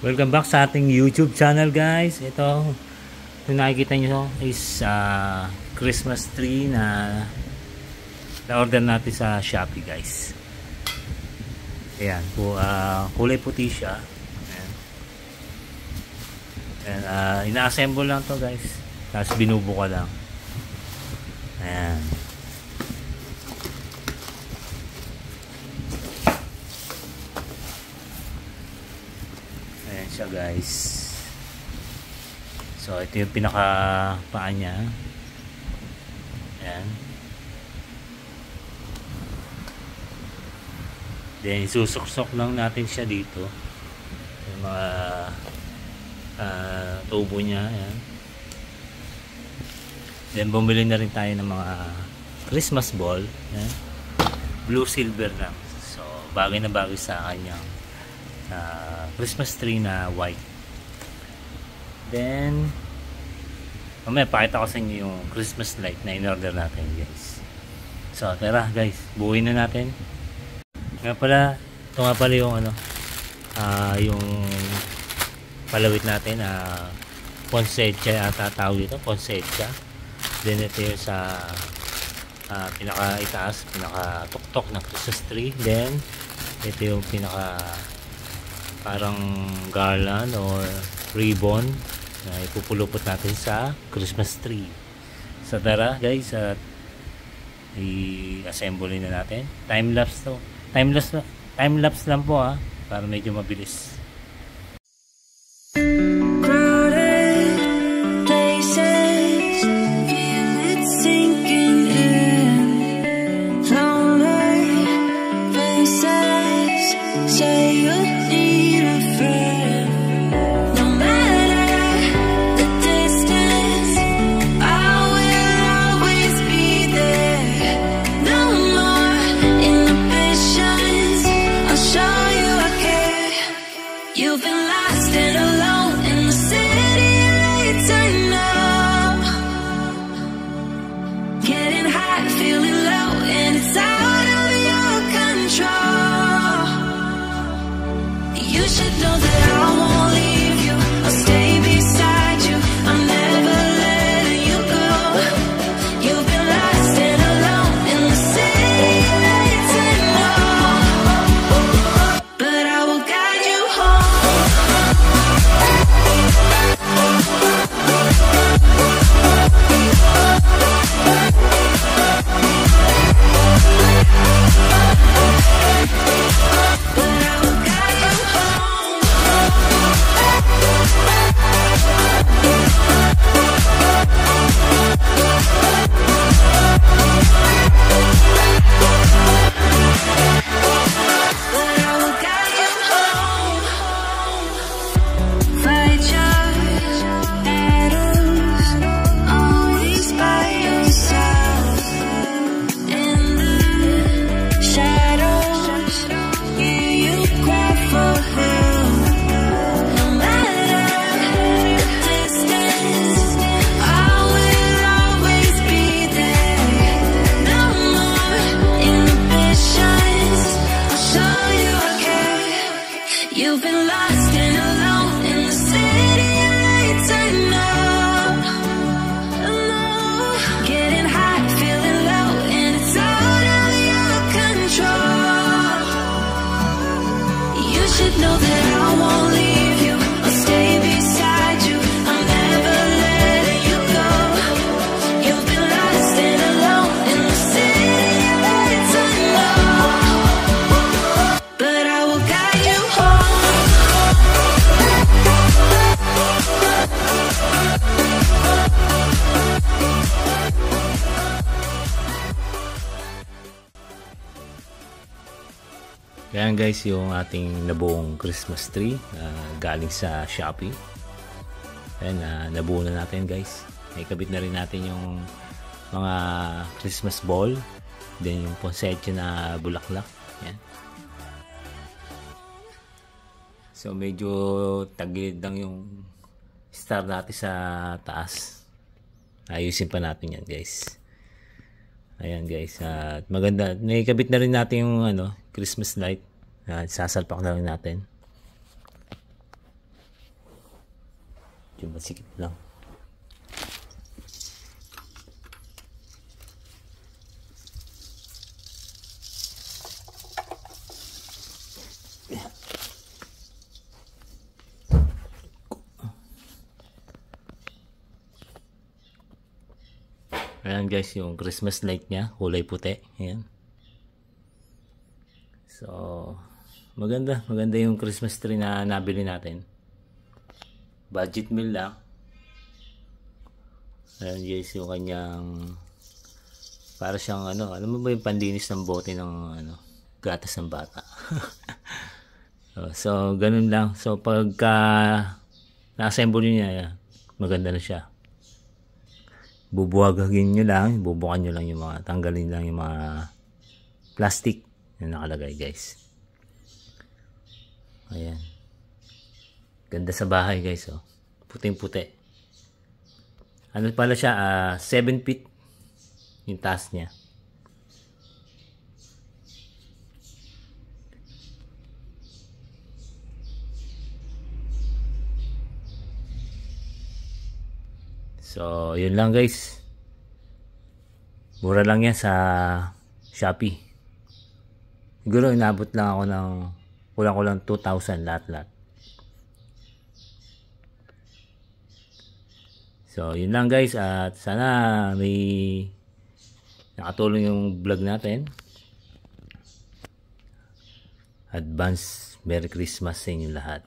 Welcome back sa ating YouTube channel, guys. Ito, yung nakikita nyo is Christmas tree na na-order natin sa Shopee, guys. Ayan, kulay puti siya. Ayan, ina-assemble lang to, guys. Tapos binubuka lang. Ayan. Ayan siya, guys. So ito yung pinaka paa niya. Ayan. Then susuksok lang natin siya dito. Yung mga tubo niya. Ayan. Then bumili na rin tayo ng mga Christmas ball. Ayan. Blue silver lang. So bagay na bagay sa kanyang Christmas tree na white. Then mamaya pakita ko sa inyo yung Christmas light na in-order natin, guys. So tara, guys, buuin na natin. Nga pala, ito nga pala yung yung palawit natin, poinsettia ata tawag dito, poinsettia. Then ito yung sa pinaka itaas, pinaka tuktok ng Christmas tree. Then ito yung pinaka parang garland or ribbon na ipupulupot natin sa Christmas tree. So tara, guys, at i-assemble na natin. Time lapse to. Time lapse lang po, para medyo mabilis. Yan, guys, yung ating nabuong Christmas tree galing sa Shopee. Ayan, nabuo na natin, guys. Ikabit na rin natin yung mga Christmas ball. Then yung poinsettia na bulaklak. Yan. So medyo tagilid lang yung star natin sa taas. Ayusin pa natin yan, guys. Ayan, guys, at maganda. Naikabit na rin natin yung Christmas light. Sasalpak na rin natin. medyo masikip lang. Ayan guys, yung Christmas light niya, kulay puti. Ayan. So, maganda yung Christmas tree na nabili natin. Budget meal lang. Ayan guys, yung kanyang para siyang ano, alam mo ba yung panlinis ng bote ng ano, gatas ng bata. So, ganun lang. So, pagka na-assemble niya, maganda na siya. Bubuhagin nyo lang, bubukan nyo lang yung mga, tanggalin lang yung mga plastic na nakalagay guys. Ayan. Ganda sa bahay guys, oh. Puting puti. Ano pala siya, 7 feet yung taas niya. So, yun lang guys. Mura lang yan sa Shopee. Siguro inabot lang ako ng kulang-kulang 2,000 lahat-lahat. So, yun lang guys. At sana may nakatulong yung vlog natin. Advance Merry Christmas sa inyo lahat.